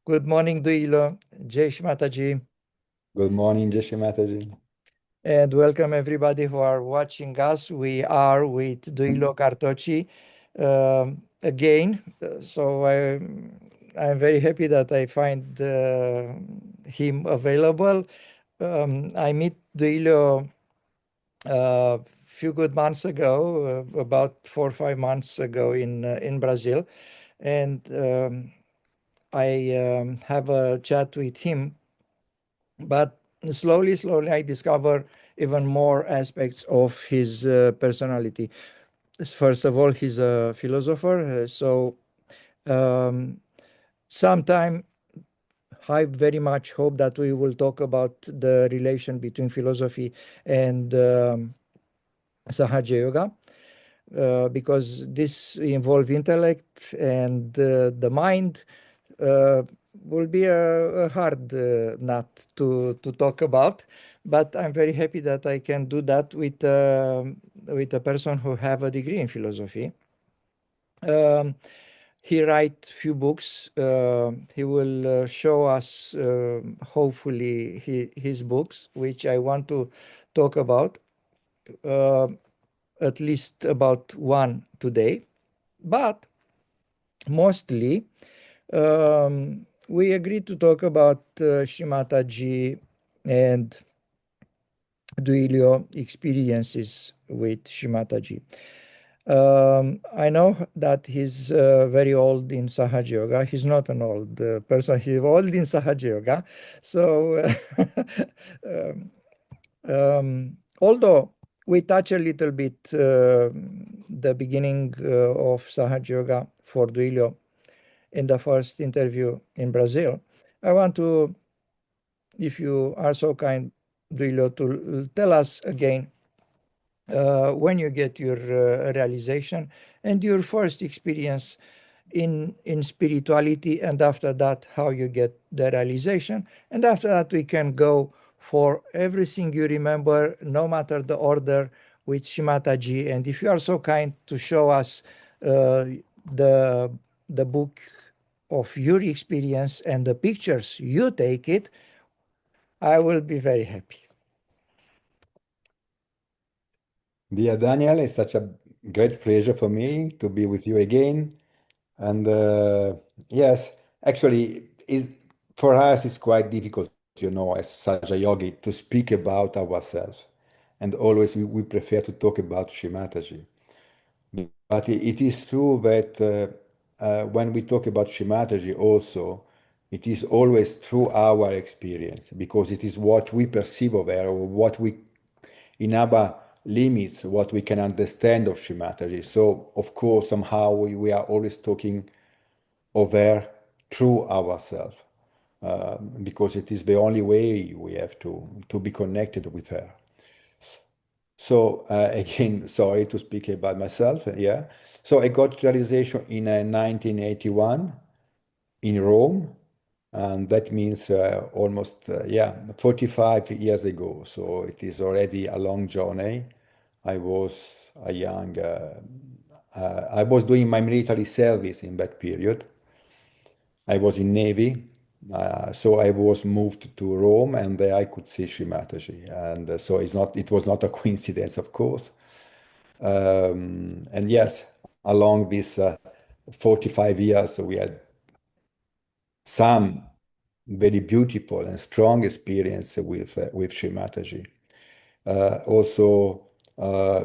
Good morning, Duilio. Jai Shri Mataji, Good morning, Shri Mataji. and welcome everybody who are watching us. We are with Duilio CARTOCCI again. I'm very happy that I find him available. I met Duilio a few good months ago, about 4 or 5 months ago in Brazil, and I have a chat with him. But slowly, I discover even more aspects of his personality. First of all, he's a philosopher, so um, sometime I very much hope that we will talk about the relation between philosophy and Sahaja Yoga, because this involve intellect and the mind uh, will be a hard nut to talk about, but I'm very happy that I can do that with a person who have a degree in philosophy. Um, he write few books. He will show us hopefully his books, which I want to talk about, uh, at least about one today. But mostly we agreed to talk about Shri Mataji and Duilio experiences with Shri Mataji. I know that he's very old in Sahaja Yoga. He's not an old person. He's old in Sahaja Yoga. So, although we touch a little bit the beginning of Sahaja Yoga for Duilio in the first interview in Brazil, I want to, if you are so kind, Duilio, to tell us again when you get your realization and your first experience in spirituality, and after that how you get the realization, and after that we can go for everything you remember, no matter the order, with Shimataji. And if you are so kind to show us the the book of your experience and the pictures you take it, I will be very happy. Dear Daniel, it's such a great pleasure for me to be with you again. And yes, actually, for us, it's quite difficult, as Saja Yogi, to speak about ourselves. And always we prefer to talk about Shri Mataji. But it is true that when we talk about Shri Mataji also, it is always through our experience because it is what we perceive of her, or what we in our limits, what we can understand of Shri Mataji. So, of course, somehow we are always talking of her through ourselves, because it is the only way we have to be connected with her. So, again, sorry to speak about myself. Yeah. So I got realization in 1981 in Rome, and that means almost, yeah, 45 years ago. So it is already a long journey. I was a young, I was doing my military service in that period. I was in Navy, so I was moved to Rome, and there I could see Sri Mataji. And so it was not a coincidence, of course. And yes, along these 45 years, we had some very beautiful and strong experience with Sri Mataji. Also,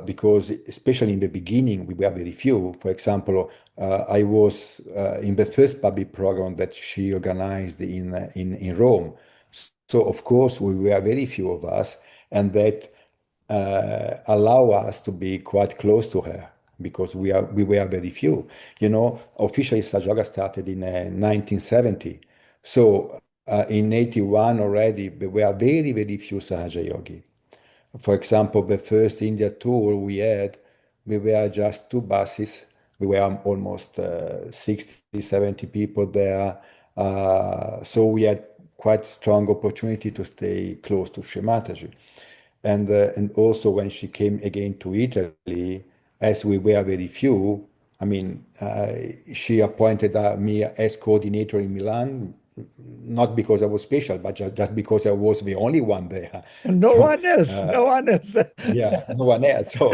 because especially in the beginning, we were very few. For example, I was in the first public program that she organized in Rome. So of course, we were very few of us, and that allow us to be quite close to her because we were very few. Officially Sajoga started in 1970. So in 81 already, there were very few Sahaja Yogi. For example, the first India tour we were just two buses. We were almost 60, 70 people there. So we had quite strong opportunity to stay close to Sri Mataji. And also when she came again to Italy, as we were very few, I mean, she appointed me as coordinator in Milan. not because I was special, but just because I was the only one there. No So one else, uh, no one else. yeah, no one else. So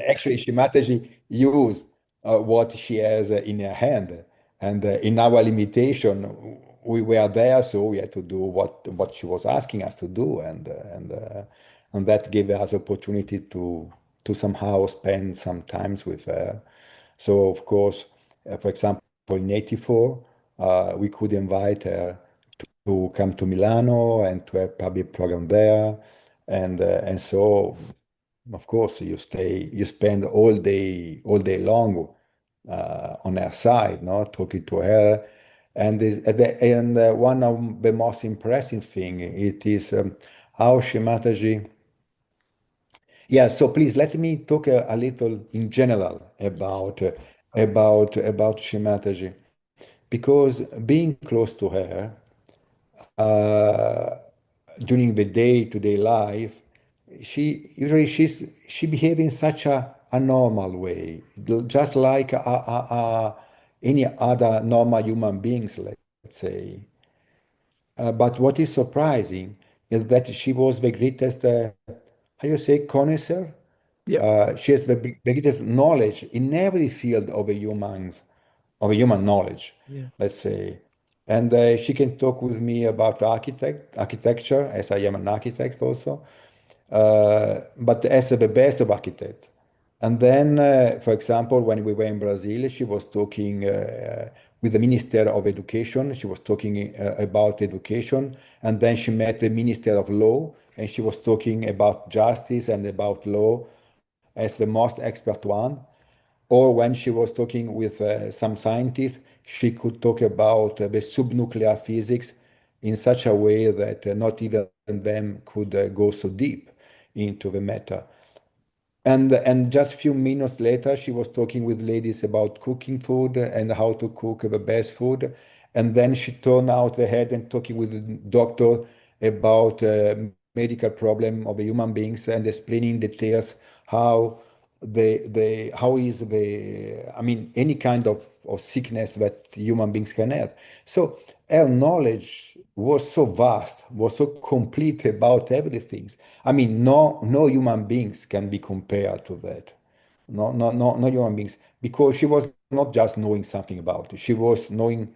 actually, Shri Mataji used what she has in her hand, and in our limitation, we were there, so we had to do what she was asking us to do, and that gave us opportunity to somehow spend some times with her. So of course, for example, in '84, we could invite her to come to Milano and to have public program there, and so of course you spend all day long on her side, no, talking to her, and one of the most impressive thing it is how Shri Mataji. Yeah, so please let me talk a little in general Yes. about Shri Mataji, because being close to her uh, during the day-to-day life, she behave in such a normal way, just like any other normal human beings, let's say. But what is surprising is that she was the greatest, how you say, connoisseur. Yeah. She has the greatest knowledge in every field of a human knowledge, Yeah. let's say. And she can talk with me about architecture, as I am an architect also, but as the best of architects. And then, for example, when we were in Brazil, she was talking with the Minister of Education. She was talking about education. And then she met the Minister of Law, and she was talking about justice and about law as the most expert one. Or when she was talking with some scientists, she could talk about the subnuclear physics in such a way that not even them could go so deep into the matter. And just a few minutes later, she was talking with ladies about cooking food and how to cook the best food. And then she turned out the head and talking with the doctor about medical problem of the human beings and explaining details how how is I mean any kind of sickness that human beings can have. So her knowledge was so vast, was so complete about everything. I mean, no human beings can be compared to that. No human beings, because she was not just knowing something about it. She was knowing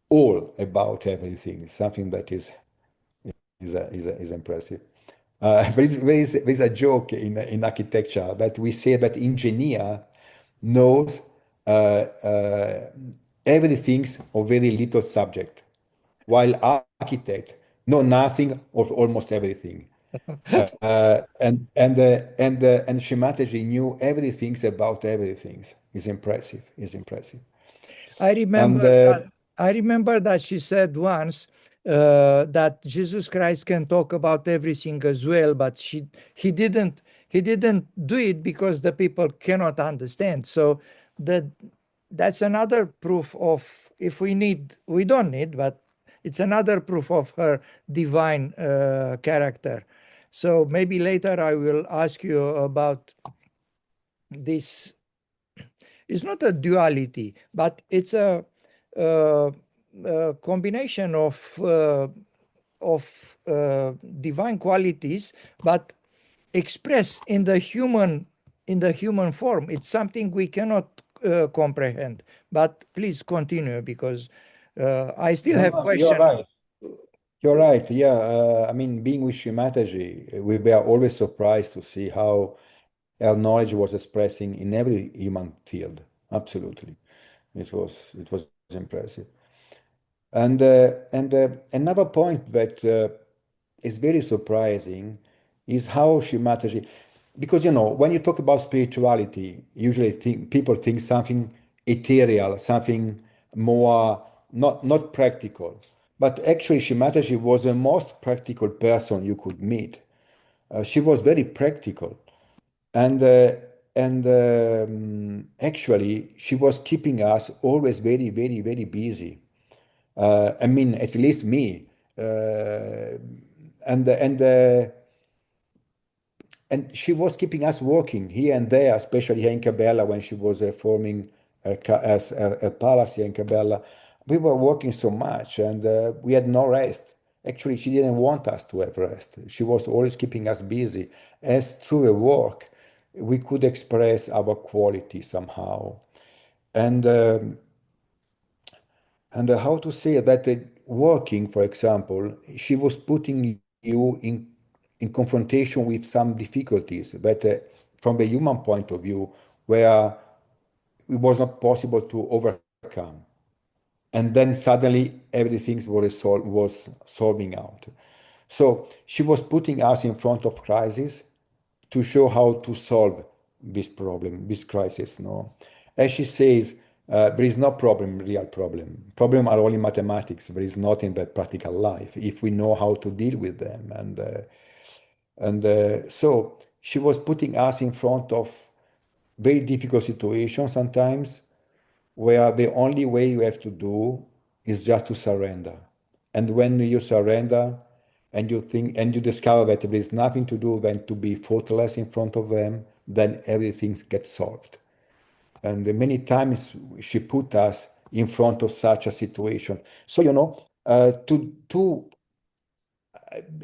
all about everything. Something that is impressive. There is a joke in architecture that we say that engineer knows uh, uh, everything or very little subject, while architect know nothing of almost everything. And Shimataji knew everything about everything. Is impressive. Is impressive. I remember And that I remember that she said once that Jesus Christ can talk about everything as well, but he didn't he didn't do it because the people cannot understand. So that that's another proof of, if we don't need, but it's another proof of her divine character. So maybe later I will ask you about this. It's not a duality, but it's uh, a combination of divine qualities, but expressed in the human form. It's something we cannot comprehend. But please continue, because I still no, have no, you're question. right. You're right. Yeah. I mean, being with Shimataji, we were always surprised to see how our knowledge was expressing in every human field. Absolutely. It was impressive. And another point that is very surprising is how Shimataji, because when you talk about spirituality, usually people think something ethereal, something more not practical. But actually, Shimataji was the most practical person you could meet. She was very practical, and actually, she was keeping us always very, very, very busy. I mean, at least me. And and uh, and she was keeping us working here and there, especially here in Cabela when she was forming a palace here in Cabela. we were working so much and we had no rest. Actually, she didn't want us to have rest. She was always keeping us busy. As through the work, we could express our quality somehow. And how to say that working, for example, she was putting you in confrontation with some difficulties, but from the human point of view, where it was not possible to overcome. And then suddenly everything was solving out. So she was putting us in front of crisis to show how to solve this problem, this crisis. No, as she says, there is no problem, real problem. Problem are only mathematics. There is not in the practical life if we know how to deal with them. And so she was putting us in front of very difficult situations sometimes where the only way you have to do is just to surrender. And when you surrender and you think and you discover that there is nothing to do than to be thoughtless in front of them, then everything gets solved. And many times she put us in front of such a situation. So, to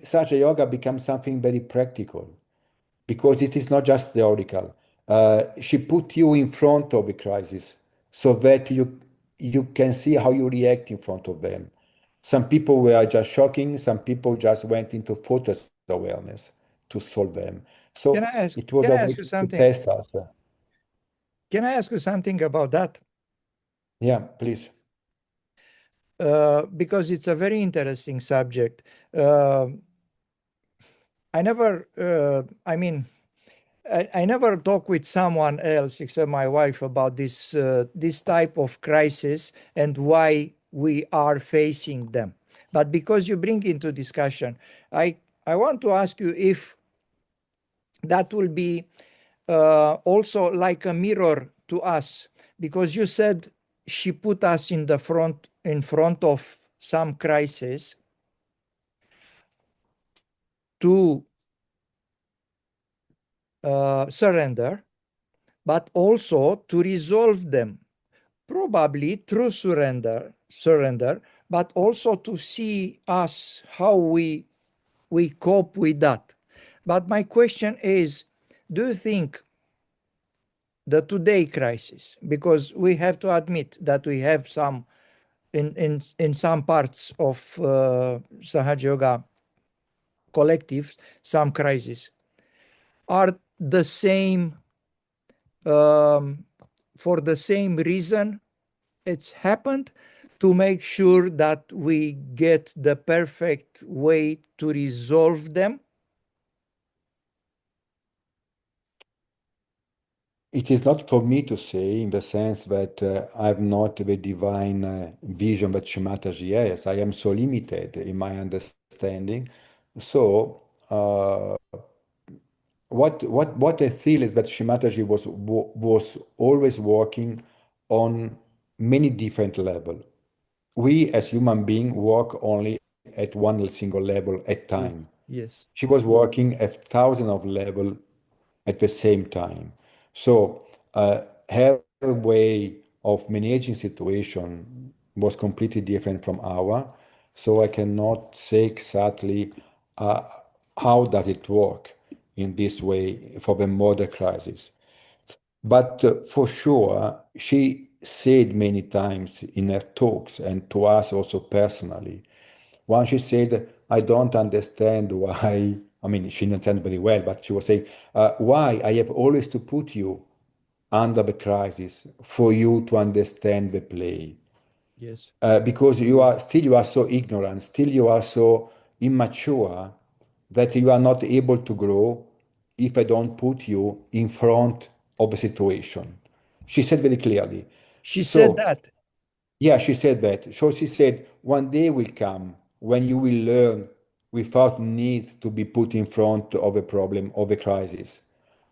such a yoga becomes something very practical because it is not just theoretical. She put you in front of the crisis so that you can see how you react in front of them. Some people were just shocking, some people just went into focus awareness to solve them. Can So I ask, it was can a I ask way you to something? test us. Can I ask you something about that? Yeah, please. Because it's a very interesting subject. Uh, I never, I mean, I never talk with someone else except my wife about this type of crisis and why we are facing them. But because you bring into discussion, I want to ask you if that will be also like a mirror to us, because you said she put us in front of some crisis to surrender, but also to resolve them, probably through surrender, but also to see us how we cope with that. But my question is, do you think the today crisis, because we have to admit that we have some in some parts of Sahaja Yoga collectives, some crises are the same, um, for the same reason it's happened, to make sure that we get the perfect way to resolve them. It is not for me to say in the sense that I'm not the divine vision that Shri Mataji has. I am so limited in my understanding. So what I feel is that Shri Mataji was always working on many different levels. We as human beings work only at one single level at Yes. time. Yes. She was working at thousands of levels at the same time. So her way of managing situation was completely different from our. So I cannot say exactly uh, how does it work in this way for the modern crisis. But for sure, she said many times in her talks and to us also personally. Once she said, I don't understand why, I mean, she didn't understand very well, but she was saying, why I have always to put you under the crisis for you to understand the play. Yes. Because you are so ignorant, still you are so immature that you are not able to grow if I don't put you in front of the situation. She said very clearly. She said So that. yeah, she said that. So she said, one day will come when you will learn without need to be put in front of a problem, of a crisis.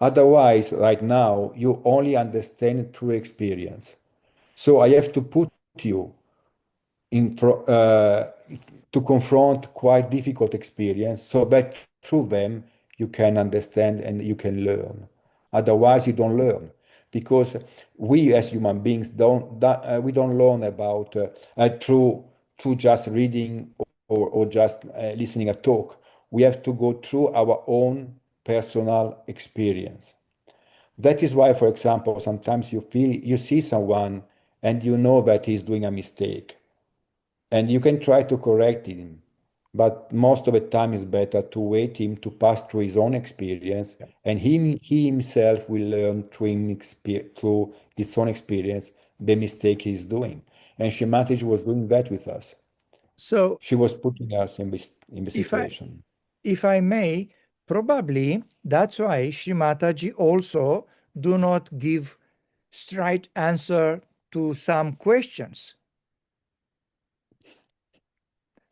Otherwise, right now, you only understand through experience. So I have to put you to confront quite difficult experience so that through them you can understand and you can learn. Otherwise, you don't learn. because we as human beings we don't learn about through just reading or just listening a talk. We have to go through our own personal experience. That is why, for example, sometimes you see someone and you know that he's doing a mistake and you can try to correct him, but most of the time it's better to wait him to pass through his own experience, Yeah. and he himself will learn through his own experience the mistake he's doing. And Shimataji was doing that with us. So She was putting us in the if I situation. if I may, probably that's why Shri Mataji also do not give straight answer to some questions.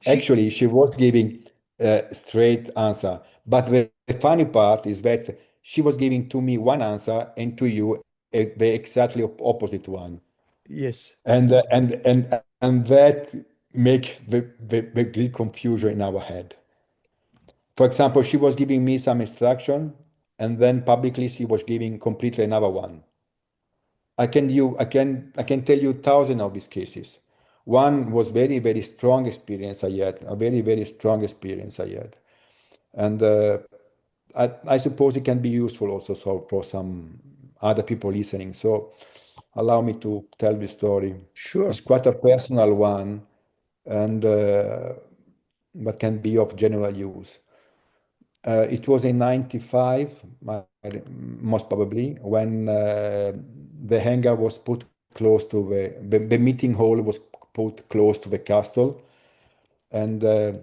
She Actually, she was giving a straight answer. But the funny part is that she was giving to me one answer and to you the exactly opposite one. yes, And that make the great confusion in our head. For example, she was giving me some instruction, and then publicly she was giving completely another one. I can tell you thousands of these cases. One was very strong experience I had, a very strong experience I had, and I suppose it can be useful also for some other people listening. So allow me to tell this story. sure. It's quite a personal one, and but can be of general use. It was in 95, most probably, when the hangar was put close to the meeting hall was put close to the castle. And, uh,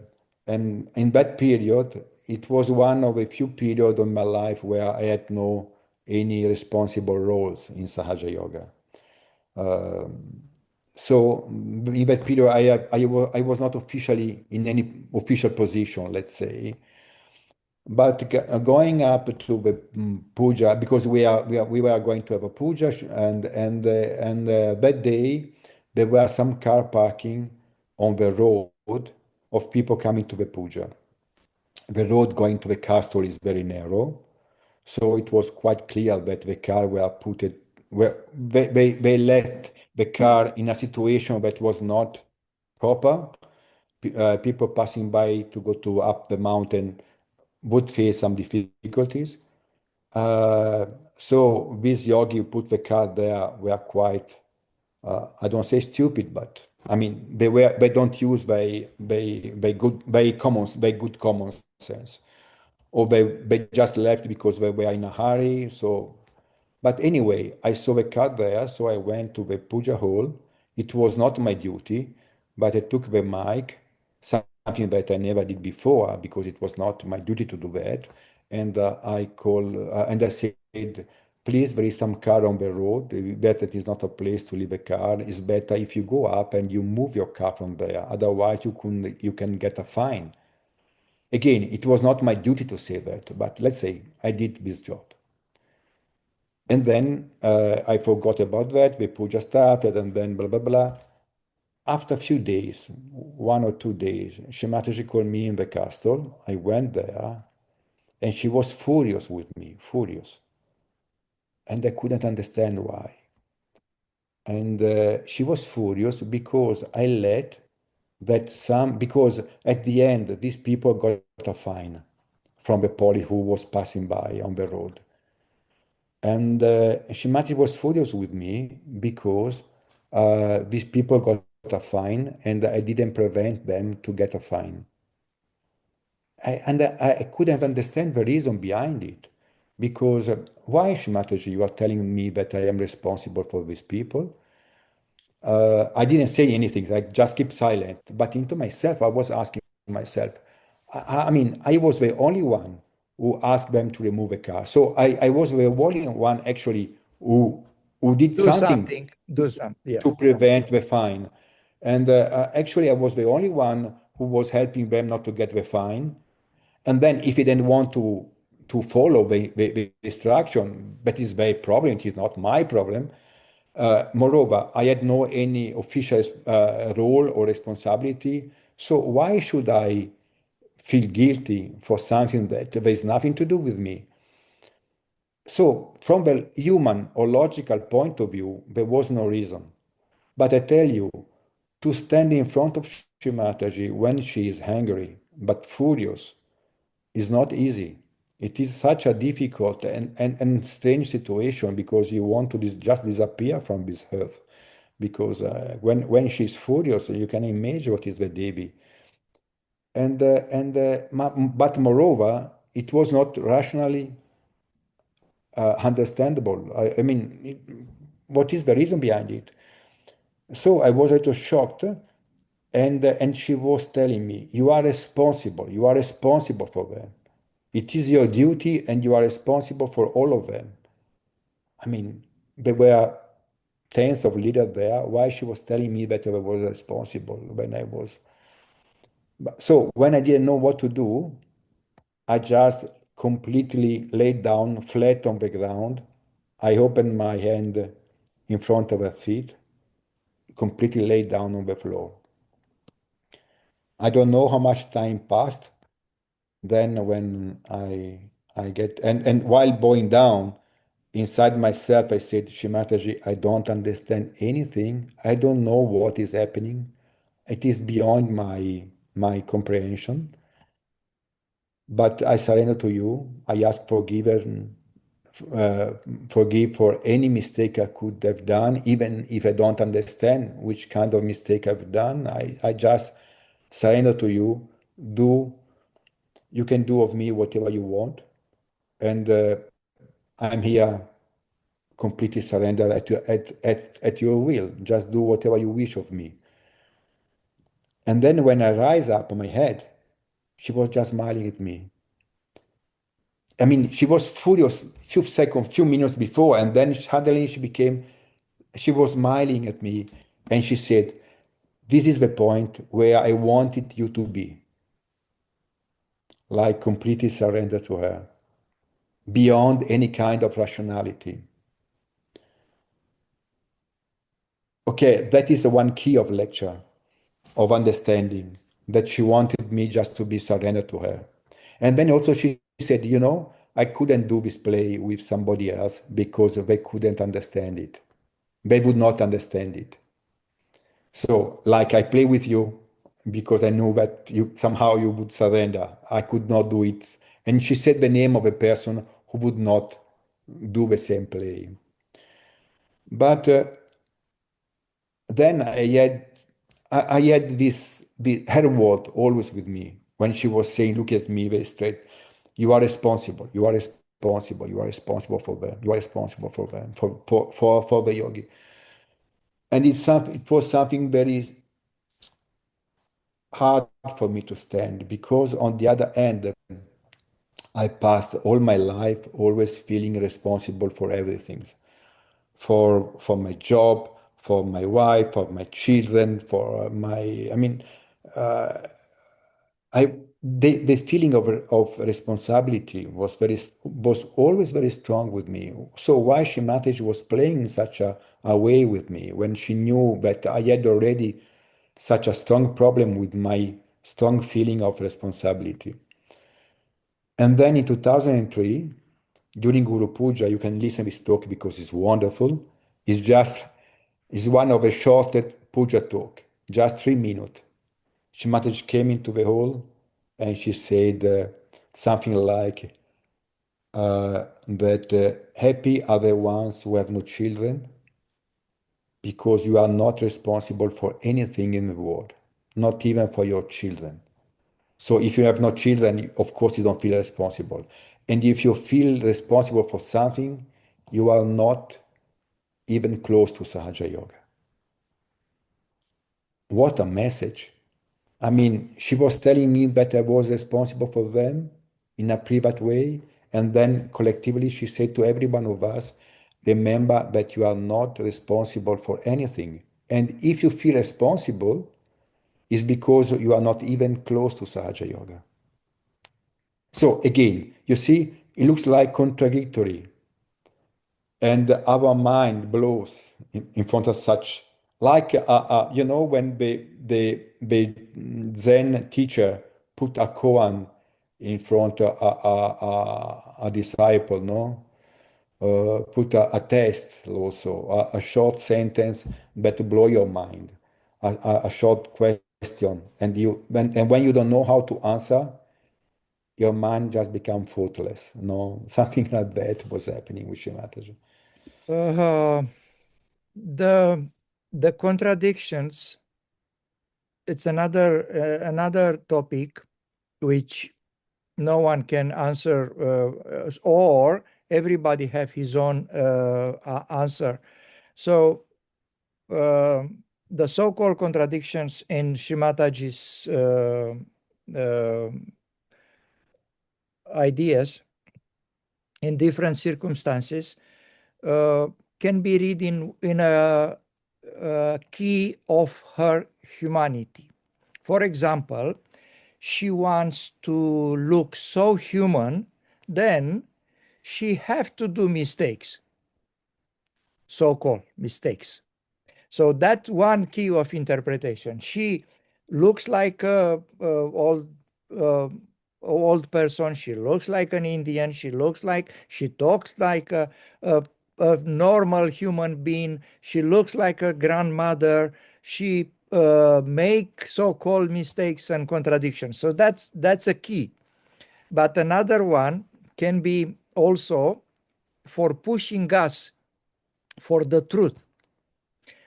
and in that period, it was one of a few periods of my life where I had no any responsible roles in Sahaja Yoga. So in that period, I was not officially in any official position, let's say. But going up to the puja, because we were going to have a puja, and that day there were some car parking on the road of people coming to the puja. The road going to the castle is very narrow, so it was quite clear that the car were put it were they left the car in a situation that was not proper. People passing by to go to up the mountain would face some difficulties. Uh, so this yogi who put the car there were quite, I don't say stupid, but I mean they don't use very good common sense, or they just left because they were in a hurry. So but anyway, I saw the car there, so I went to the puja hall. It was not my duty, but I took the mic, something that I never did before because it was not my duty to do that. And and I said, please, there is some car on the road. That it is not a place to leave a car. It's better if you go up and you move your car from there. Otherwise, you can get a fine. Again, it was not my duty to say that, but let's say I did this job. And then I forgot about that. The puja started, and then blah blah blah. After a few days, 1 or 2 days, Shemataji called me in the castle. I went there, and she was furious with me, furious, and I couldn't understand why. And she was furious because I let that some because at the end these people got a fine from the police who was passing by on the road. And Shimati was furious with me because these people got a fine and I didn't prevent them to get a fine. I couldn't understand the reason behind it. Because why, Shimatoji, you are telling me that I am responsible for these people? I didn't say anything, I just keep silent. But into myself, I was asking myself, I mean, I was the only one who asked them to remove a car. So I was the only one actually who did Do something something. Do something. Yeah. to prevent the fine. And actually, I was the only one who was helping them not to get the fine. And then if he didn't want to follow the instruction, that is their problem, it is not my problem. Moreover, I had no any official role or responsibility. So why should I feel guilty for something that there is nothing to do with me? So from the human or logical point of view, there was no reason. But I tell you, to stand in front of Shri Mataji when she is angry but furious is not easy. It is such a difficult and strange situation because you want to just disappear from this earth. Because when she's furious, you can imagine what is the Devi. But moreover, it was not rationally understandable. I mean, what is the reason behind it? So I was a little shocked, and she was telling me, "You are responsible. You are responsible for them. It is your duty, and you are responsible for all of them." I mean, there were tens of leaders there. Why she was telling me that I was responsible when I was? So when I didn't know what to do, I just completely laid down flat on the ground. I opened my hand in front of her feet, completely laid down on the floor. I don't know how much time passed. Then when I get and while bowing down inside myself, I said, Shimataji, I don't understand anything. I don't know what is happening. It is beyond my comprehension. But I surrender to you. I ask uh, forgive for any mistake I could have done, even if I don't understand which kind of mistake I've done. I just surrender to you. Do you can do of me whatever you want, and I'm here completely surrendered at your will. Just do whatever you wish of me. And then when I rise up on my head, she was just smiling at me. I mean, she was furious few seconds, few minutes before, and then suddenly she was smiling at me, and she said, "This is the point where I wanted you to be," like completely surrender to her, beyond any kind of rationality. Okay, that is the one key of lecture, of understanding, that she wanted me just to be surrendered to her. And then also she said, I couldn't do this play with somebody else because they couldn't understand it. They would not understand it. So, like I play with you because I knew that you somehow you would surrender. I could not do it. And she said the name of a person who would not do the same play. But then I had her word always with me when she was saying, look at me very straight, you are responsible, you are responsible, you are responsible for them, you are responsible for them, for the yogi. And it was something very hard for me to stand because on the other hand, I passed all my life always feeling responsible for everything, for my job, for my wife, for my children, for I mean, the feeling of responsibility was always very strong with me. So why Shimataji was playing in such a way with me when she knew that I had already such a strong problem with my strong feeling of responsibility. And then in 2003, during Guru Puja, you can listen to this talk because it's wonderful. It's one of the shortest puja talk, just 3 minutes. Shimataji came into the hall and she said something like that happy are the ones who have no children because you are not responsible for anything in the world, not even for your children. So if you have no children, of course you don't feel responsible. And if you feel responsible for something, you are not even close to Sahaja Yoga. What a message. I mean, she was telling me that I was responsible for them in a private way. And then collectively, she said to every one of us, remember that you are not responsible for anything. And if you feel responsible, it's because you are not even close to Sahaja Yoga. So again, you see, it looks like contradictory, and our mind blows in front of such, like when the Zen teacher put a koan in front of a disciple, no? put a test also, a short sentence, but to blow your mind, a short question, and when you don't know how to answer, your mind just become thoughtless. No, something like that was happening with Shri Mataji. Uh, the the contradictions, it's another topic which no one can answer, or everybody have his own answer. So uh, the so-called contradictions in Shrimataji's uh, ideas in different circumstances uh, can be read in a key of her humanity. For example, she wants to look so human, then she have to do mistakes, so-called mistakes. So that's one key of interpretation. She looks like a uh, old person. She looks like an Indian. She talks like a normal human being. She looks like a grandmother. She make so-called mistakes and contradictions. So that's a key. But another one can be also for pushing us for the truth,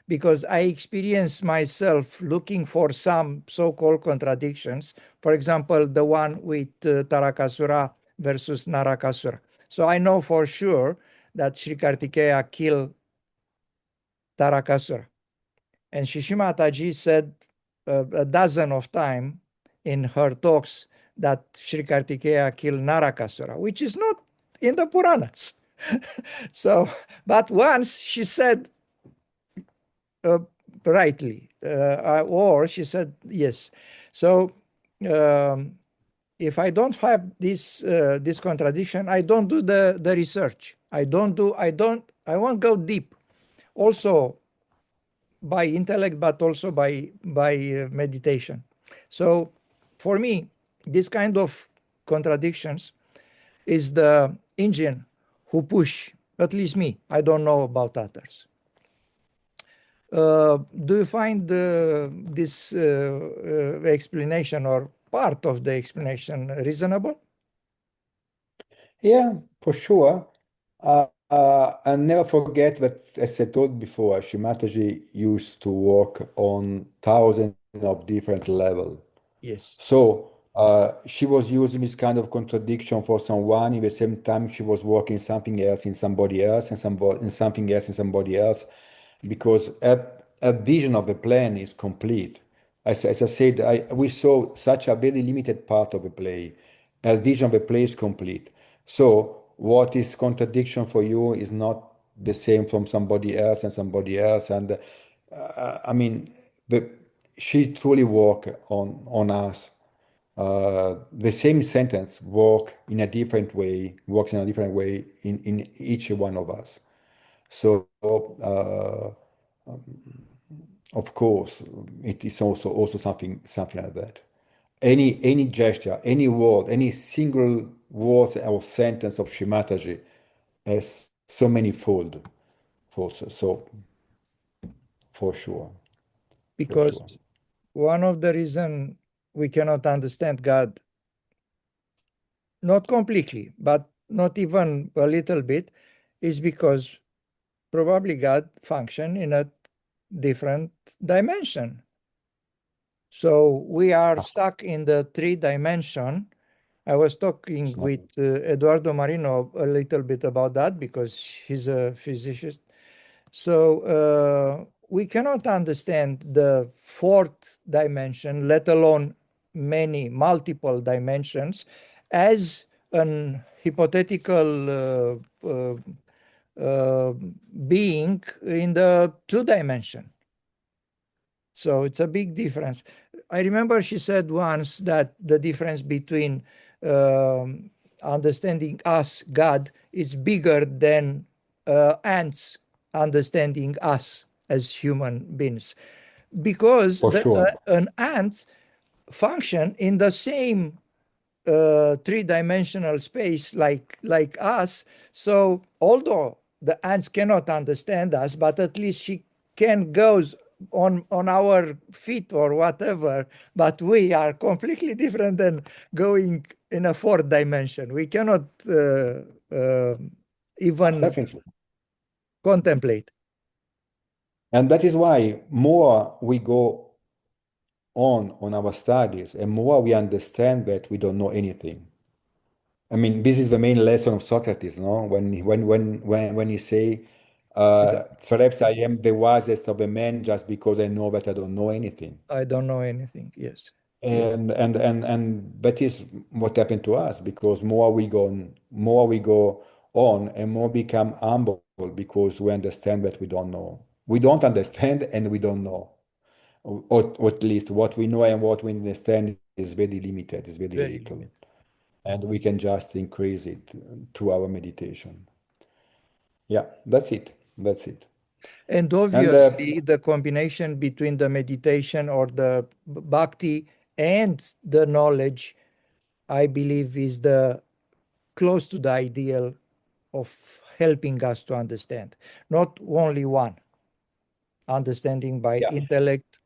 because I experience myself looking for some so-called contradictions. For example, the one with Tarakasura versus Narakasura. So I know for sure that Sri Kartikeya killed Tarakasura. And Shishimataji said a dozen of times in her talks that Sri Kartikeya killed Narakasura, which is not in the Puranas. So, but once she said uh, rightly, or she said yes. So if I don't have this contradiction, I don't do the research. I won't go deep. Also by intellect, but also by meditation. So for me, this kind of contradictions is the engine who push, at least me. I don't know about others. Do you find this explanation or part of the explanation reasonable? Yeah, for sure. And never forget that, as I told before, Shimataji used to work on thousands of different levels. Yes. So she was using this kind of contradiction for someone. In the same time, she was working something else in somebody else, and something else in somebody else, because a vision of the plan is complete. As I said, we saw such a very limited part of the play. A vision of the play is complete. So what is contradiction for you is not the same from somebody else and somebody else. And I mean, the, she truly worked on us. The same sentence works in a different way in each one of us. So, of course, it is also something like that. Any gesture, any word, any single word or sentence of Shimataji has so many fold forces. So, for sure, for Because sure. one of the reason we cannot understand God, not completely, but not even a little bit, is because probably God function in a different dimension. So we are stuck in the three dimension. I was talking with Eduardo Marino a little bit about that because he's a physicist. So we cannot understand the fourth dimension, let alone many multiple dimensions, as an hypothetical uh, being in the two dimension. So it's a big difference. I remember she said once that the difference between understanding us, God, is bigger than ants understanding us as human beings, because For sure. an ant function in the same three-dimensional space like us. So although the ants cannot understand us, but at least she can go on our feet or whatever. But we are completely different than going in a fourth dimension. We cannot even Definitely. contemplate. And that is why more we go on our studies and more we understand that we don't know anything. I mean, this is the main lesson of Socrates, no? When he say, perhaps I am the wisest of the men just because I know that I don't know anything. I don't know anything. Yes. Yes. And that is what happened to us because more we go on and more become humble because we understand that we don't know. We don't understand and we don't know. Or at least what we know and what we understand is very limited, is very Very little. limited. And we can just increase it through our meditation. Yeah, that's it. That's it. And And obviously, the combination between the meditation or the bhakti and the knowledge, I believe, is the close to the ideal of helping us to understand. Not only one, understanding by yeah, intellect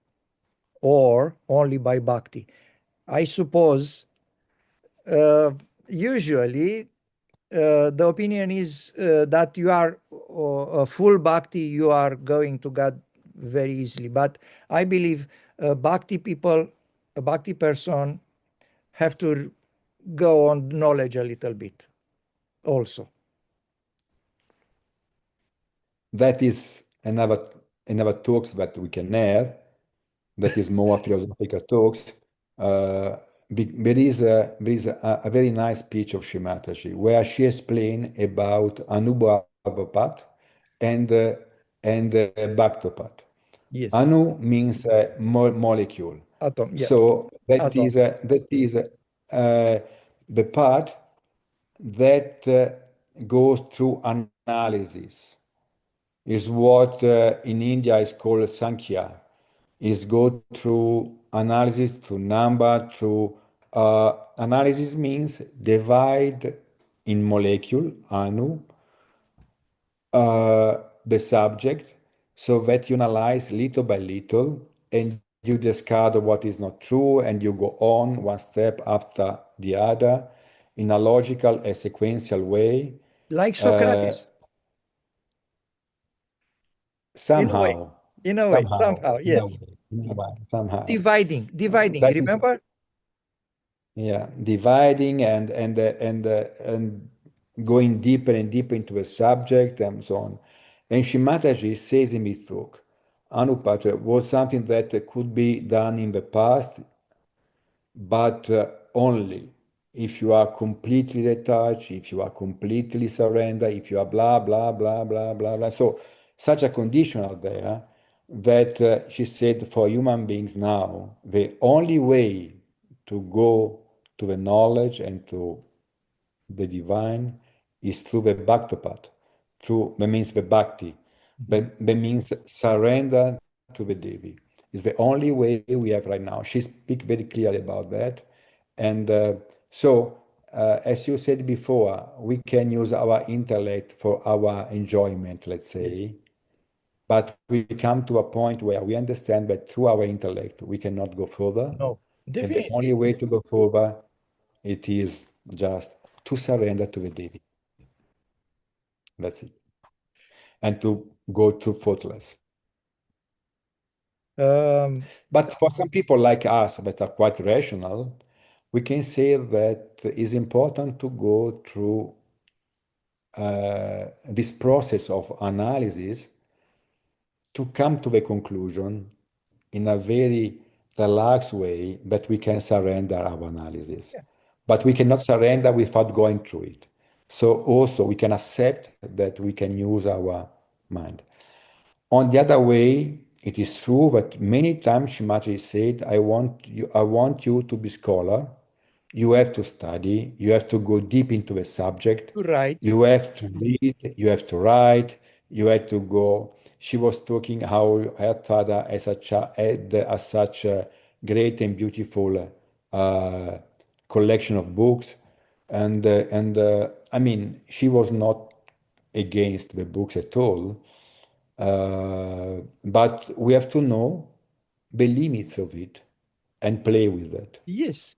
or only by bhakti. I suppose usually the opinion is that you are a full bhakti, you are going to God very easily. But I believe bhakti people, a bhakti person, have to go on knowledge a little bit also. that is another talks that we can have. That is more philosophical talks. Uh, there is a very nice speech of Shri Mataji where she explained about Anubhavapat and Bhaktapat. Yes, Anu means molecule. atom. Yeah, So atom. that is the part that goes through analysis. Is what in India is called Sankhya. Is go through analysis, through number, through analysis means divide in molecule, anu, the subject so that you analyze little by little and you discard what is not true and you go on one step after the other in a logical and sequential way. Like Uh, Socrates, in a way. somehow, In a way, somehow, somehow, in a yes. way, in a way, somehow. Dividing. That is, Remember? yeah, dividing and going deeper and deeper into a subject and so on. And Shimataji says in his book, Anupata was something that could be done in the past, but only if you are completely detached, if you are completely surrendered, if you are blah, blah, blah, blah, blah, blah. So, such a condition out there that she said for human beings now, the only way to go to the knowledge and to the divine is through the bhakti path, through that means the bhakti, Mhm. that means surrender to the Devi. Is the only way we have right now. She speaks very clearly about that, and as you said before, we can use our intellect for our enjoyment, let's Yes. say, but we come to a point where we understand that through our intellect we cannot go further, No, and the only definitely. way to go further it is just to surrender to the Devi. That's it. And to go to faultless. Um, But for some people like us that are quite rational, we can say that it's important to go through this process of analysis to come to the conclusion in a very relaxed way that we can surrender our analysis. yeah, But we cannot surrender without going through it. So also we can accept that we can use our mind. On the other way, it is true that many times Shimaji said, I want you to be scholar. You have to study. You have to go deep into the subject. you're right. You have to read. You have to write. You have to go. She was talking how her father had such a great and beautiful uh, collection of books, and I mean, she was not against the books at all, but we have to know the limits of it and play with that. Yes,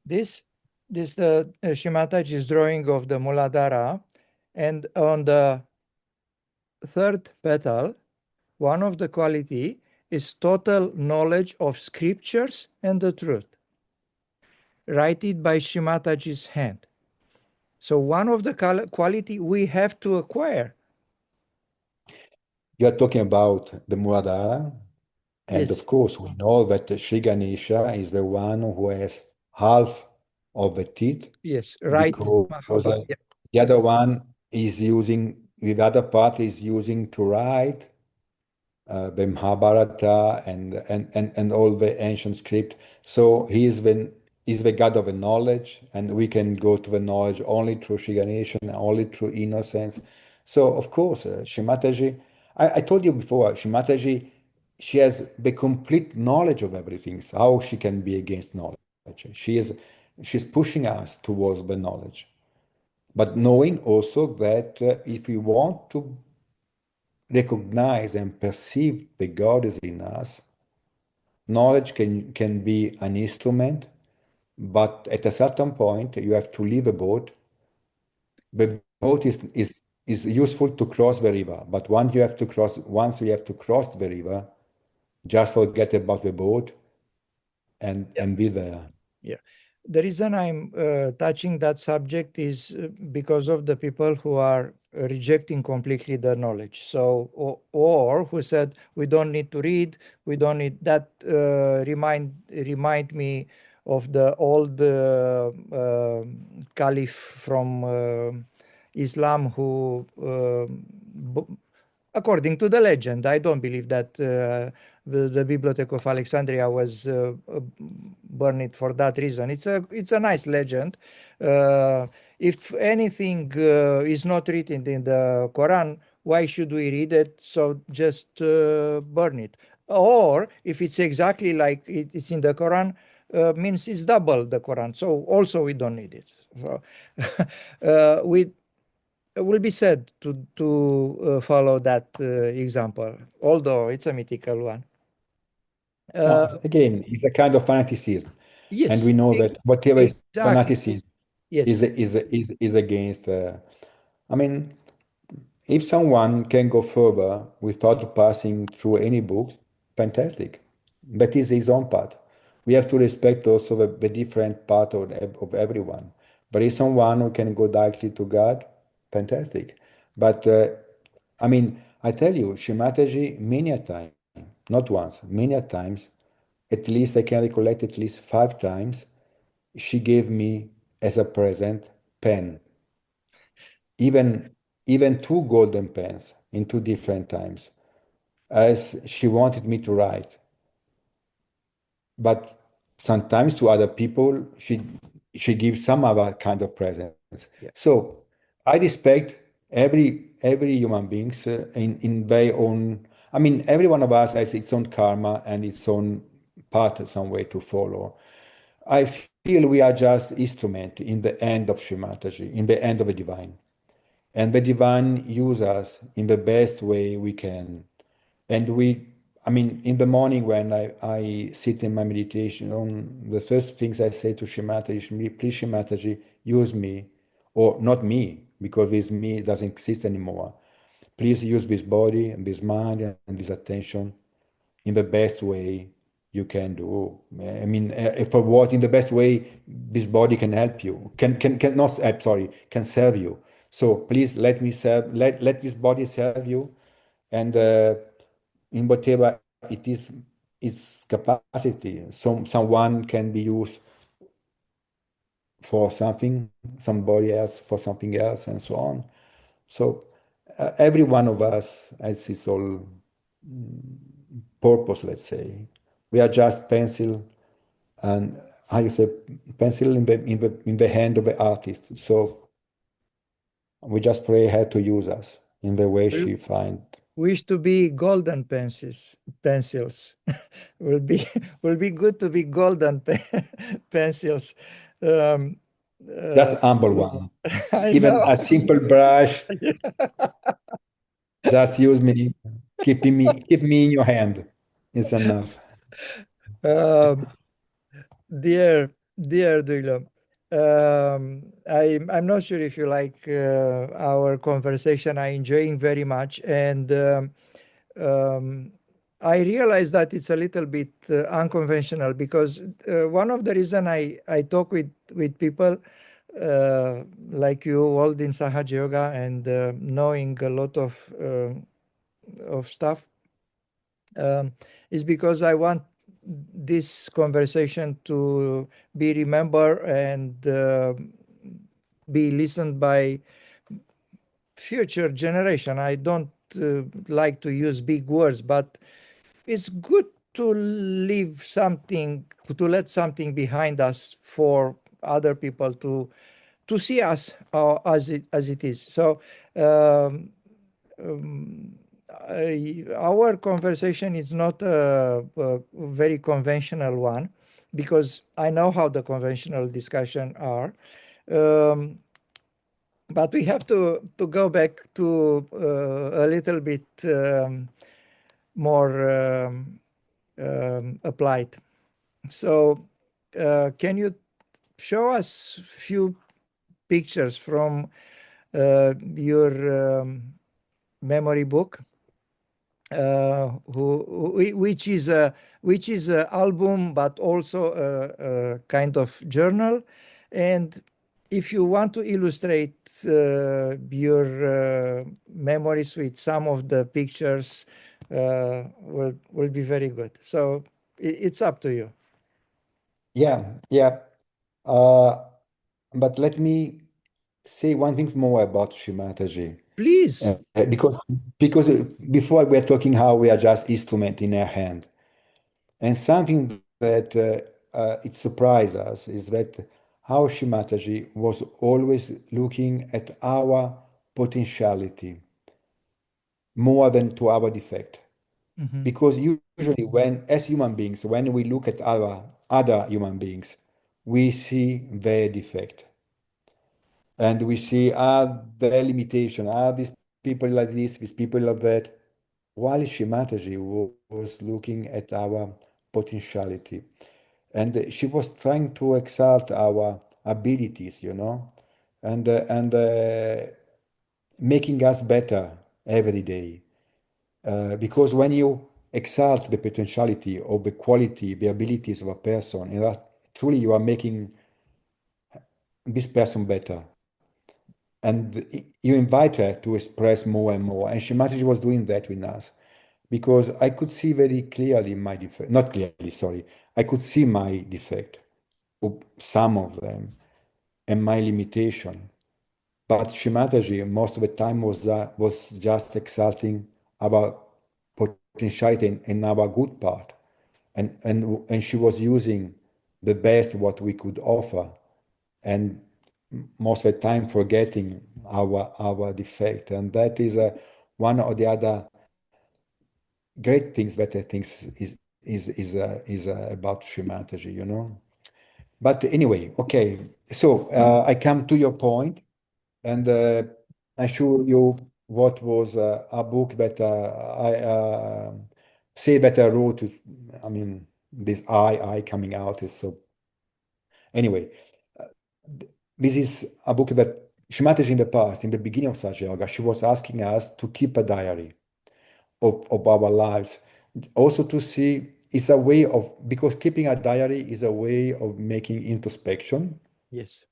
this this the Shri Mataji's drawing of the Muladhara, and on the third petal, one of the quality is total knowledge of scriptures and the truth, written by Shri Mataji's hand. So one of the quality we have to acquire. You are talking about the Muladhara, and of Yes, course, we know that Sri Ganesha is the one who has half of the teeth yes, right. because Mahaba. Yeah, the other one is using, the other part is using to write the Mahabharata and all the ancient script. So he's the God of the knowledge, and we can go to the knowledge only through Sri Ganesha, only through innocence. So of course, Shri Mataji, I told you before, Shri Mataji, she has the complete knowledge of everything. So how she can be against knowledge? She's pushing us towards the knowledge, but knowing also that if we want to recognize and perceive the God is in us, knowledge can be an instrument, but at a certain point you have to leave a boat. The boat is useful to cross the river, but once you have to cross the river, just forget about the boat yeah, and be there. yeah. The reason I'm touching that subject is because of the people who are rejecting completely the knowledge. So, or who said we don't need to read, we don't need that. Remind me of the old caliph from Islam who according to the legend, I don't believe that the Bibliothèque of Alexandria was burned for that reason. It's a nice legend. Uh, if anything is not written in the Quran, why should we read it? So just burn it. Or if it's exactly like it's in the Quran, means it's double the Quran. So also we don't need it. So we will be sad to follow that example, although it's a mythical one. Now, Uh, again, it's a kind of fanaticism, and we yes, know that whatever is exactly. fanaticism Yes, is against. I mean, if someone can go further without passing through any books, fantastic. That is his own path. We have to respect also the different path of everyone. But if someone who can go directly to God, fantastic. But I mean, I tell you, Shimataji, many a time, not once, many a times, at least I can recollect at least 5 times, she gave me as a present pen, even even two golden pens in two different times, as she wanted me to write. But sometimes to other people, she gives some other kind of presents. yeah. So I respect every human beings in their own. I mean, every one of us has its own karma and its own path, some way to follow. I feel we are just instrument in the end of Shrimataji, in the end of the divine. And the divine use us in the best way we can. And I mean, in the morning when I sit in my meditation, the first things I say to Shrimataji, please Shrimataji, use me, or not me, because this me doesn't exist anymore. Please use this body and this mind and this attention in the best way you can do. I mean, for what in the best way this body can help you, can not help, sorry, can serve you. So please let me serve, let this body serve you, and in whatever it is, its capacity. Someone can be used for something, somebody else for something else, and so on. So every one of us has his own purpose, let's say. We are just pencil and how you say pencil in the hand of the artist. So we just pray her to use us in the way We she find. wish to be golden pencils. Pencils will be will be good to be golden pencils. Um, Just uh, humble one. I Even know. a simple brush, just use me, keep me in your hand. It's enough. Um, dear Duilio, I'm not sure if you like our conversation. I enjoying very much, and um, I realize that it's a little bit unconventional because one of the reason I talk with people like you, all in Sahaja Yoga, and knowing a lot of stuff um, is because I want this conversation to be remembered and be listened by future generation. I don't like to use big words, but it's good to leave something, to let something behind us for other people to see us as it is. So um, um, our conversation is not a very conventional one because I know how the conventional discussion are. Um, but we have to go back to a little bit more applied. So, can you show us few pictures from your memory book, which is a album, but also a kind of journal, and if you want to illustrate your memories with some of the pictures, will be very good. So it's up to you. Yeah, yeah. Uh, but let me say one thing more about Shri Mataji. Please. Because before we were talking how we are just instrument in her hand. And something that it surprised us is that how Shri Mataji was always looking at our potentiality more than to our defect. Mhm. Because usually when, as human beings, when we look at our other human beings, we see their defect and we see their limitation, these people like this, these people like that. While Shri Mataji was looking at our potentiality and she was trying to exalt our abilities, and making us better every day. Because when you exalt the potentiality or the quality, the abilities of a person, truly you are making this person better. And you invite her to express more and more. And Shimataji was doing that with us because I could see very clearly my defect, not clearly, sorry, I could see my defect, or some of them, and my limitation. But Shimataji, most of the time, was just exalting our potentiality and our good part. And she was using the best what we could offer and most of the time forgetting our defect. And that is one or the other great things that I think is about Shrimataji. But anyway, okay. So I come to your point, and I show you what was a book that I say that I wrote. I mean, this I coming out is so. Anyway, uh, this is a book that Shimataji in the past, in the beginning of Sahaja Yoga, she was asking us to keep a diary of our lives. Also to see it's a way of, because keeping a diary is a way of making introspection. Yes.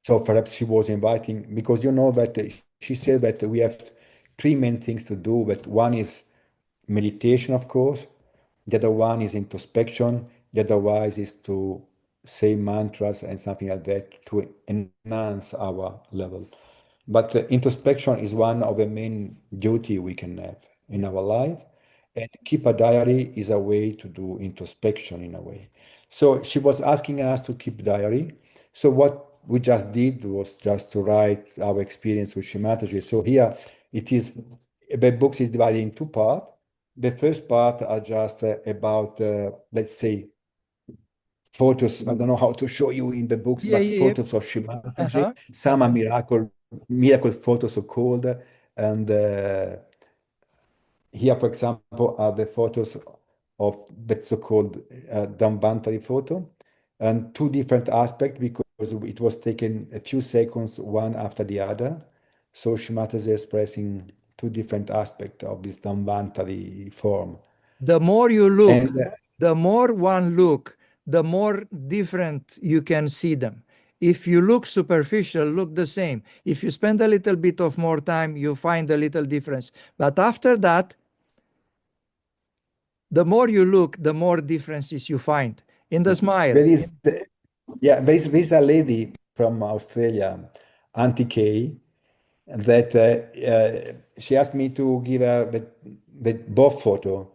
So perhaps she was inviting, because you know that she said that we have three main things to do, but one is meditation, of course. The other one is introspection. The other one is to say mantras and something like that to enhance our level. But introspection is one of the main duty we can have in our life. And keep a diary is a way to do introspection in a way. So she was asking us to keep diary. So what we just did was just to write our experience with Shimataji. So here it is, the books is divided in two parts. The first part are just about, let's say, photos. I don't know how to show you in the books, Yeah, but yeah, photos of Shri yeah. Mataji. Uh-huh. Some are miracle photos, so called. And here, for example, are the photos of the so-called Dambantari photo, and two different aspects because it was taken a few seconds one after the other. So Shri Mataji is expressing two different aspects of this Dambantari form. The more you look, And the more one look, the more different you can see them. If you look superficial, look the same. If you spend a little bit of more time, you find a little difference. But after that, the more you look, the more differences you find in the smile. there is, yeah, there's a lady from Australia, Auntie Kay, that she asked me to give her the both photo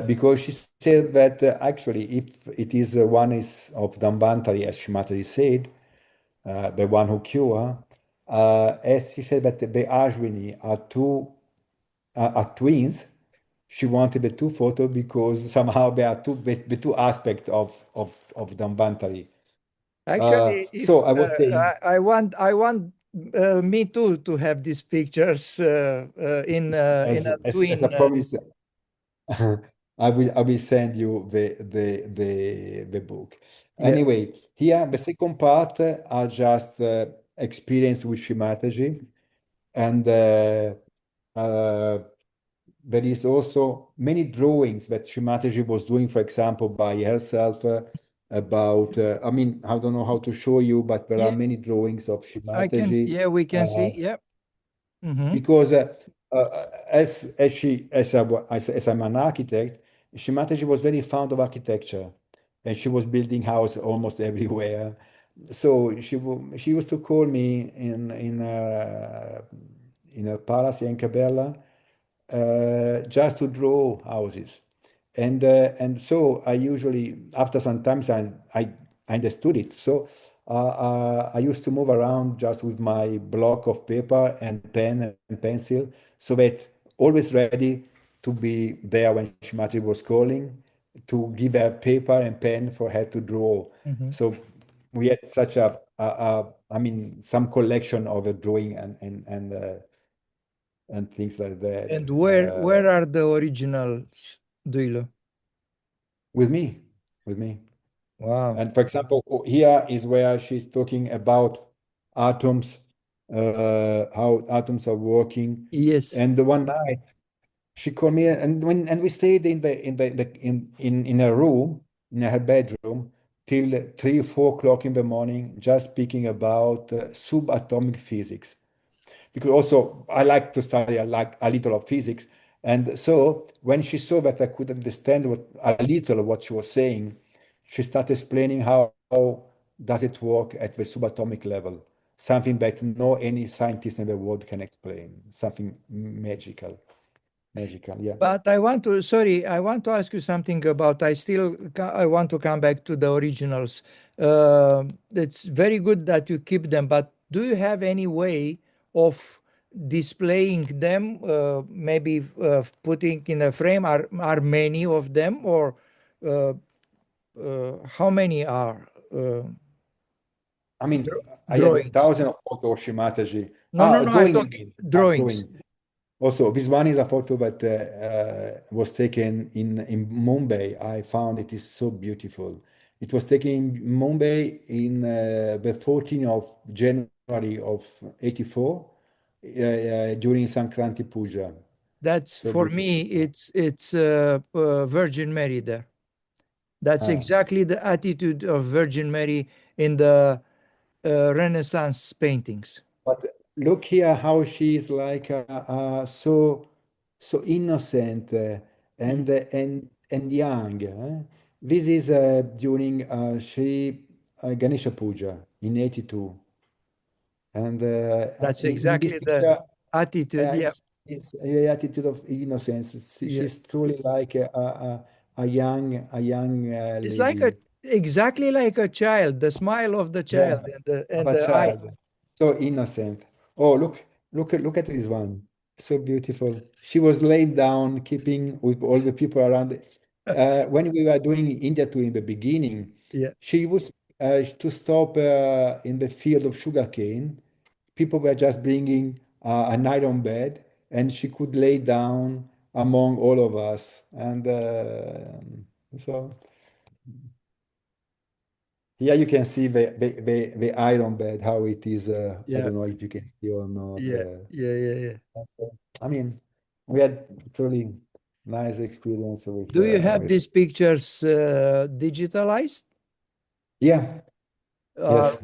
because she said that actually if it is one is of Dambantari, as Shimataji said, the one who cure, as she said that the Ashwini are twins. She wanted the two photos because somehow there are the two aspects of Dambantari. Actually, if So I was saying, I want me too to have these pictures in a as twin. a promise, I will send you the book. Yeah. Anyway, here the second part are just experience with Shimataji, and uh, there is also many drawings that Shimataji was doing, for example, by herself. About, I mean, I don't know how to show you, but there are Yeah, many drawings of I can. Shimataji. Yeah, we can see. Yeah. Hmm. Because as I'm an architect, Shimataji was very fond of architecture, and she was building house almost everywhere. So she used to call me in a palace in Cabela just to draw houses. And so I usually, after some times, I understood it. So I used to move around just with my block of paper and pen and pencil, so that always ready to be there when Shimati was calling, to give her paper and pen for her to draw. Hmm. So we had such I mean, some collection of a drawing and things like that. And where are the originals, Duilo? With me, with me. Wow. And for example, here is where she's talking about atoms, how atoms are working. Yes, And the one night she called me, and we stayed in a room in her bedroom till 3, 4 o'clock in the morning, just speaking about subatomic physics, because also I like to study like a little of physics. And so when she saw that I could understand a little of what she was saying, she started explaining how does it work at the subatomic level, something that no any scientist in the world can explain, something magical, yeah. but sorry, I want to ask you something about, I want to come back to the originals. It's very good that you keep them, but do you have any way of displaying them, maybe putting in a frame? Are many of them, or uh, how many are I mean, I have drawings? thousands of photos of Shimataji. No, no, no, I'm Drawing talking again. drawings. Drawing. Also, this one is a photo that was taken in Mumbai. I found it is so beautiful. It was taken in Mumbai in the 14th of January of 84 during Sankranti Puja. That's So for beautiful. me. It's Virgin Mary there. That's Ah. exactly the attitude of Virgin Mary in the Renaissance paintings. But look here how she is like so innocent Y- and young. This is during Sri Ganesha Puja in 82. And That's in this exactly the picture, attitude. Yeah, it's a attitude of innocence. yeah. She's truly like a young It's like a lady. exactly like a child. The smile of the child Yeah, of and a the eye. child, so innocent. Oh, look at this one, so beautiful. She was laid down, keeping with all the people around. When we were doing India tour in the beginning, Yeah, She used to stop in the field of sugarcane. People were just bringing an iron bed, and she could lay down among all of us. And so here you can see the iron bed, how it is. I yeah, don't know if you can see or not. yeah, yeah, yeah, yeah. I mean, we had truly nice experience Do you have with. these pictures digitalized? Yeah, Or yes.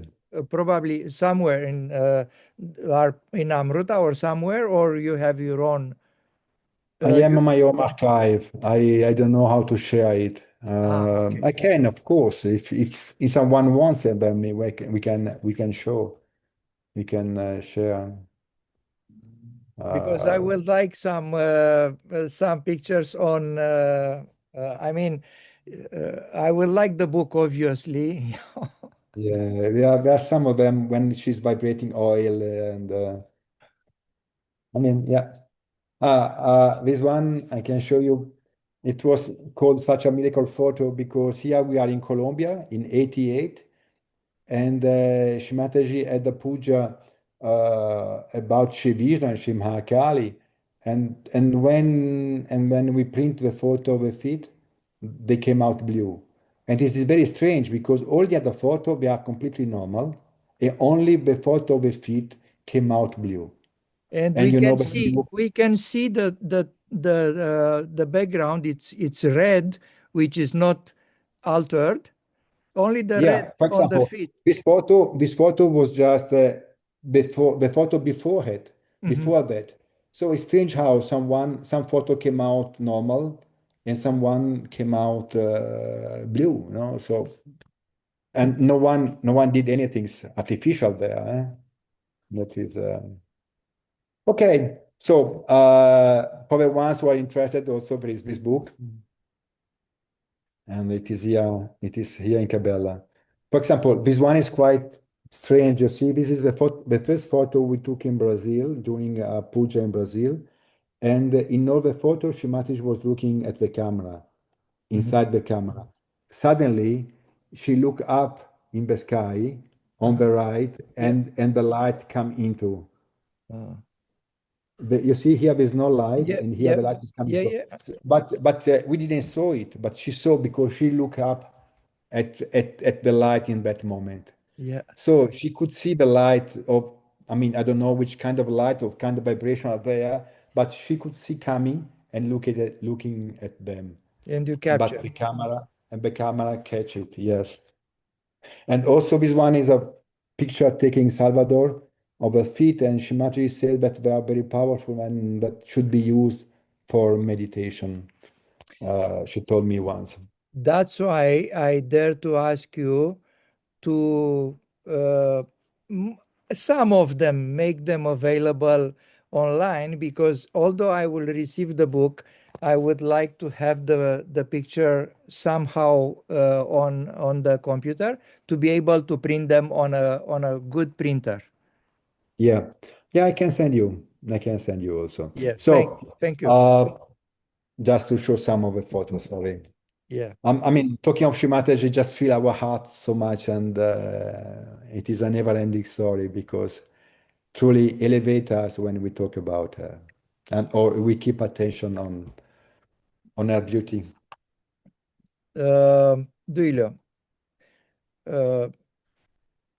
probably somewhere in are in Amruta or somewhere, or you have your own. I am You, on my own archive. I don't know how to share it. okay. I can, of course, if someone wants it, but me, we can show, we can share. Because I Uh, would like some pictures on. I mean, I will like the book, obviously. yeah, there are some of them when she's vibrating oil, and I mean, yeah. This one I can show you. It was called such a miracle photo because here we are in Colombia in '88, and Shri Mataji had the puja about Shri Vishnu and Shri Mahakali, and when we print the photo of the feet, they came out blue, and this is very strange because all the other photo they are completely normal, and only the photo of the feet came out blue, And and we you know can that see blue. the background. It's red, which is not altered. Only the red Yeah, for on the example, feet. this photo was just before the photo before it, Mhm. before that. So it's strange how some photo came out normal and someone came out blue, So and no one did anything artificial there. That is okay. So for the ones who are interested, also there is this book and it is here in Cabela. For example, this one is quite strange. You see, this is the first photo we took in Brazil during a puja in Brazil. And in all the photos, Shimatish was looking at the camera, Mhm. inside the camera. Suddenly, she looked up in the sky on Uh, the right, yeah. and the light come into. Uh, You see here, there's no light, yeah. and here Yeah. the light is coming Yeah. through. Yeah. But we didn't saw it, but she saw because she looked up at the light in that moment. Yeah. So she could see the light of, I mean, I don't know which kind of light or kind of vibration are there, but she could see coming and looking at them. And you But capture. the camera catch it, yes. And also this one is a picture taking Salvador of a feet, and Shimaji said that they are very powerful and that should be used for meditation. She told me once. That's why I dare to ask you to uh, m- some of them make them available online, because although I will receive the book, I would like to have the picture somehow on the computer to be able to print them on a good printer. Yeah, yeah, I can send you. I can send you also. Yeah, So, thank you. uh, just to show some of the photos, sorry. Yeah. I mean, talking of Shimata, it just fill our hearts so much, and it is a never-ending story because truly elevate us when we talk about her, and or we keep attention on her beauty. Duilio, uh,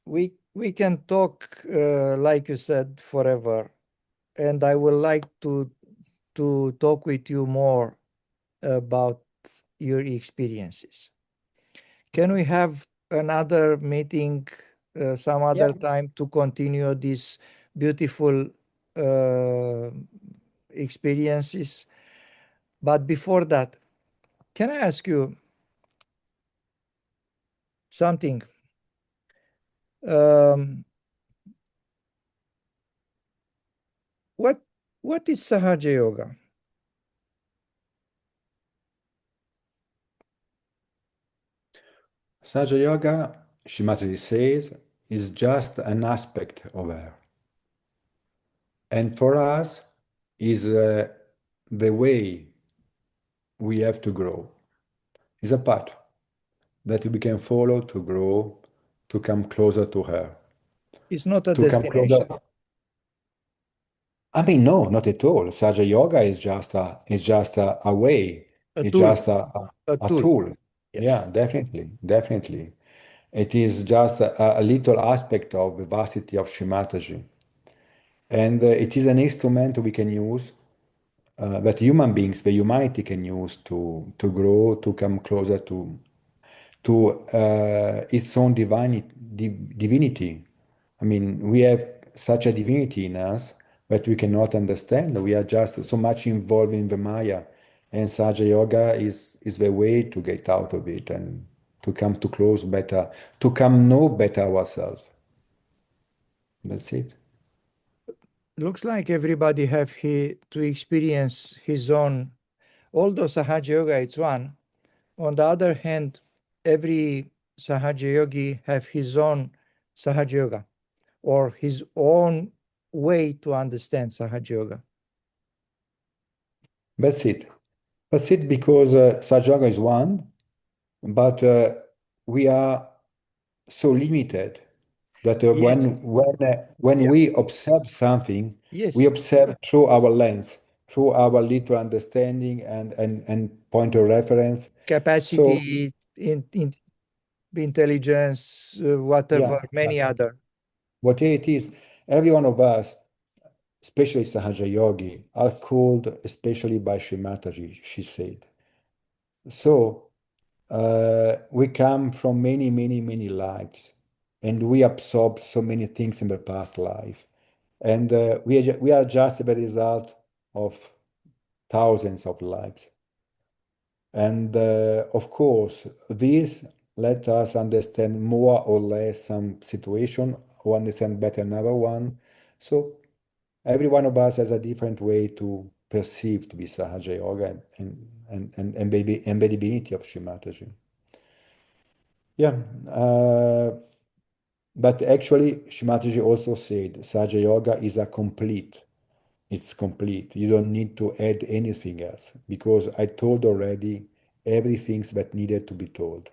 we can talk like you said forever, and I would like to talk with you more about your experiences. Can we have another meeting some Yeah, other time to continue these beautiful uh, experiences? But before that, can I ask you something? Um, what what is Sahaja Yoga? Sahaja Yoga, Shimata says, is just an aspect of her, and for us is the way we have to grow. Is a part. that we can follow to grow, to come closer to her, It's not a to come closer. destination, I mean, no, not at all. Sahaja Yoga is just a way. a It's tool, just a a tool. tool. Yeah. Yeah, definitely, definitely. It is just a little aspect of the vastity of Shri Mataji. And it is an instrument we can use, that human beings, the humanity can use to grow, to come closer to its own divinity. I mean, we have such a divinity in us that we cannot understand. We are just so much involved in the Maya, and Sahaja Yoga is the way to get out of it and to come to close better, to come know better ourselves. That's it. Looks like everybody have to experience his own. Although Sahaja Yoga it's one, on the other hand, every Sahaja Yogi have his own Sahaja Yoga or his own way to understand Sahaja Yoga. That's it. That's it because Sahaja Yoga is one, but we are so limited that Yes. when Yeah. we observe something, we Yes. observe through our lens, through our little understanding and point of reference. So Capacity, in intelligence, yeah, whatever, many yeah. other. What it is, every one of us, especially Sahaja Yogi, are called especially by Shri Mataji, she said. So we come from many, many, many lives, and we absorb so many things in the past life. And we are just the result of thousands of lives. And of course, this let us understand more or less some situation or understand better another one. So every one of us has a different way to perceive to be Sahaja Yoga and baby and the divinity of Shri Mataji. Yeah, but actually, Shri Mataji also said Sahaja Yoga is a complete. It's complete. You don't need to add anything else because I told already everything that needed to be told.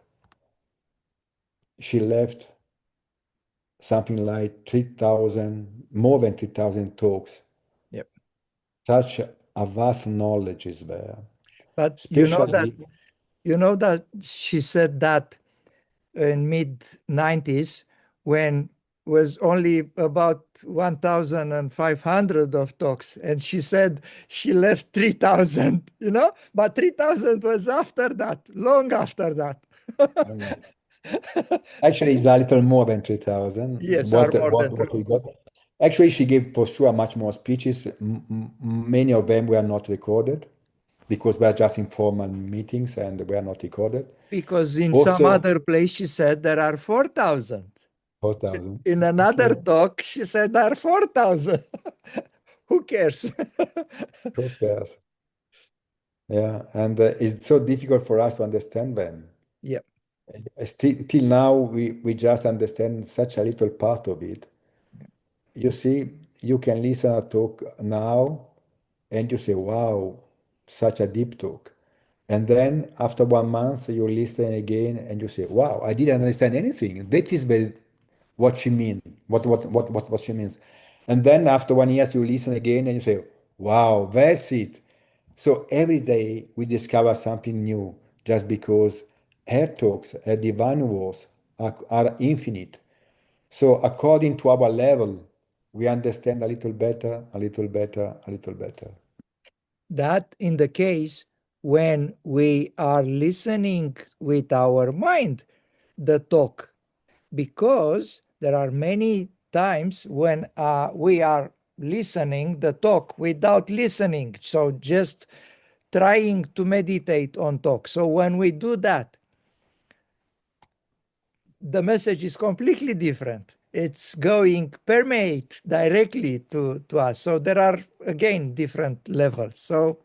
She left something like 3,000, more than 3,000 talks. Yep. Such a vast knowledge is there. But Especially, you know that she said that in mid 90s when was only about 1,500 of talks, and she said she left 3,000, but 3,000 was after that, long after that. um, actually, it's a little more than 3,000. Yes, are more than What we got. Actually, she gave for sure much more speeches. Many of them were not recorded because we are just informal meetings and we are not recorded. because in some Also, other place she said there are 4,000. 4,000. In another Okay, talk she said there are 4,000. Who cares? of course. Yeah, and it's so difficult for us to understand them. Yeah. Still, till now, we just understand such a little part of it. You see, you can listen a talk now and you say, wow, such a deep talk. And then after 1 month, you listen again and you say, wow, I didn't understand anything. That is what she means, what she means. And then after 1 year, you listen again and you say, wow, that's it. So every day we discover something new just because her talks, her divine words are infinite. So according to our level, we understand a little better, a little better, a little better. That in the case when we are listening with our mind the talk, because there are many times when we are listening the talk without listening, so just trying to meditate on talk. So when we do that, the message is completely different. It's going permeate directly to us. So there are again different levels. So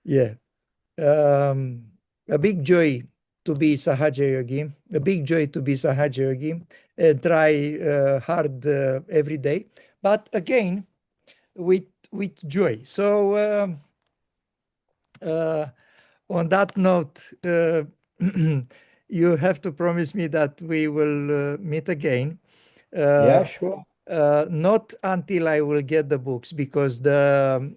yeah, um, a big joy to be Sahaja Yogi, a big joy to be Sahaja Yogi, and try hard every day, but again with joy. So uh, on that note, you have to promise me that we will meet again. Yeah, Uh, sure. Not until I will get the books, because the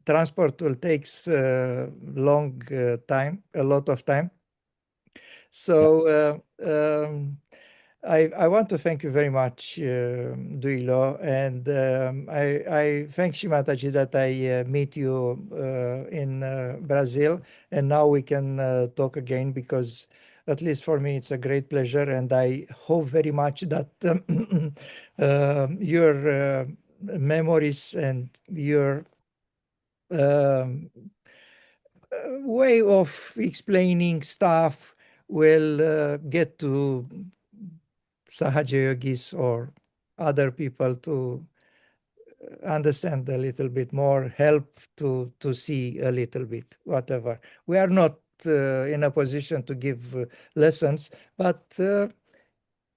transport will takes long time, a lot of time. Yeah. So I want to thank you very much, Duilo, and I thank Shri Mataji that I meet you in Brazil, and now we can talk again, because at least for me it's a great pleasure, and I hope very much that your memories and your um, way of explaining stuff will get to Sahaja Yogis or other people to understand a little bit more, help to see a little bit, whatever. We are not in a position to give lessons, but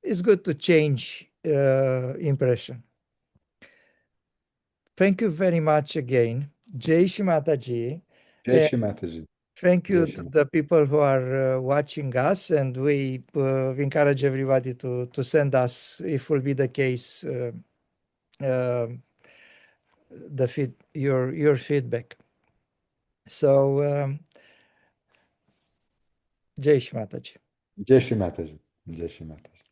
it's good to change impression. Thank you very much again, Jai Shri Mataji. Jai Shri Mataji. Thank Jai you to Shri the people who are watching us, and we encourage everybody to send us, if will be the case, um the your feedback. So, Jai Shri Mataji. Jai Shri Mataji. Jai Shri Mataji.